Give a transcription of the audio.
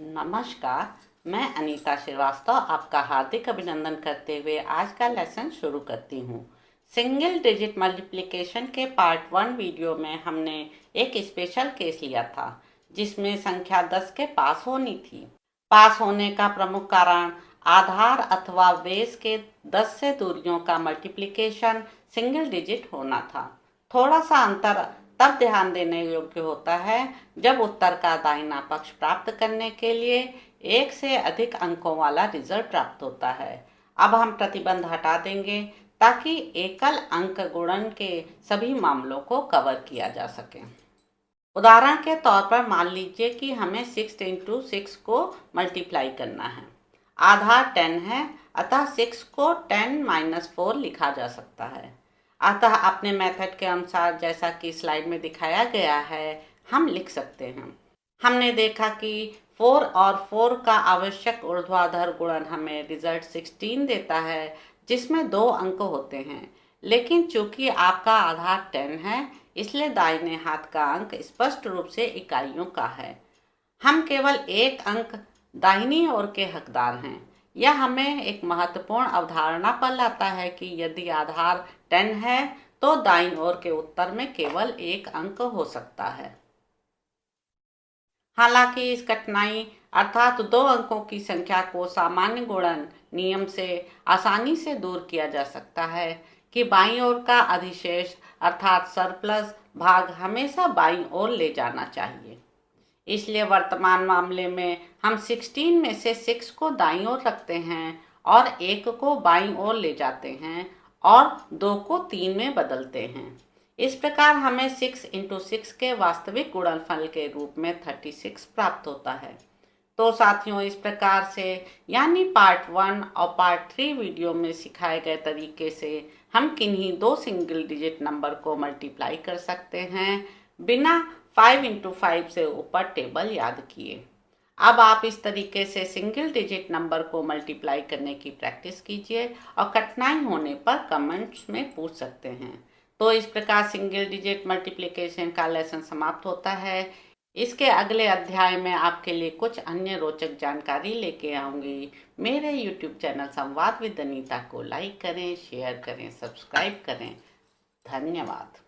नमस्कार। मैं अनीता श्रीवास्तव आपका हार्दिक अभिनंदन करते हुए आज का लेसन शुरू करती हूँ। सिंगल डिजिट मल्टीप्लिकेशन के पार्ट 1 वीडियो में हमने एक स्पेशल केस लिया था जिसमें संख्या 10 के पास होनी थी। पास होने का प्रमुख कारण आधार अथवा बेस के 10 से दूरियों का मल्टीप्लिकेशन सिंगल डिजिट होना था। थोड़ा सा अंतर तब ध्यान देने योग्य होता है जब उत्तर का दाहिना पक्ष प्राप्त करने के लिए एक से अधिक अंकों वाला रिजल्ट प्राप्त होता है। अब हम प्रतिबंध हटा देंगे ताकि एकल अंक गुणन के सभी मामलों को कवर किया जा सके। उदाहरण के तौर पर मान लीजिए कि हमें 6 इंटू 6 को मल्टीप्लाई करना है। आधार 10 है, अतः 6 को 10-4 लिखा जा सकता है। अतः अपने मेथड के अनुसार जैसा कि स्लाइड में दिखाया गया है हम लिख सकते हैं। हमने देखा कि 4 और 4 का आवश्यक ऊर्ध्वाधर गुणन हमें रिजल्ट 16 देता है जिसमें 2 अंक होते हैं, लेकिन चूंकि आपका आधार 10 है इसलिए दाहिने हाथ का अंक स्पष्ट रूप से इकाइयों का है। हम केवल एक अंक दाहिनी ओर के हकदार हैं। यह हमें एक महत्वपूर्ण अवधारणा पर लाता है कि यदि आधार 10 है तो दाईं ओर के उत्तर में केवल एक अंक हो सकता है। हालांकि इस कठिनाई अर्थात 2 अंकों की संख्या को सामान्य गुणन नियम से आसानी से दूर किया जा सकता है कि बाईं ओर का अधिशेष अर्थात सरप्लस भाग हमेशा बाईं ओर ले जाना चाहिए। इसलिए वर्तमान मामले में हम 16 में से 6 को दाईं ओर रखते हैं और 1 को बाईं ओर ले जाते हैं और 2 को 3 में बदलते हैं। इस प्रकार हमें 6 इंटू 6 के वास्तविक गुणनफल के रूप में 36 प्राप्त होता है। तो साथियों, इस प्रकार से यानी पार्ट 1 और पार्ट 3 वीडियो में सिखाए गए तरीके से हम किन्हीं 2 सिंगल डिजिट नंबर को मल्टीप्लाई कर सकते हैं बिना 5 इंटू 5 से ऊपर टेबल याद किए। अब आप इस तरीके से सिंगल डिजिट नंबर को मल्टीप्लाई करने की प्रैक्टिस कीजिए और कठिनाई होने पर कमेंट्स में पूछ सकते हैं। तो इस प्रकार सिंगल डिजिट मल्टीप्लिकेशन का लेसन समाप्त होता है। इसके अगले अध्याय में आपके लिए कुछ अन्य रोचक जानकारी लेके आऊँगी। मेरे YouTube चैनल संवाद विद अनीता को लाइक करें, शेयर करें, सब्सक्राइब करें। धन्यवाद।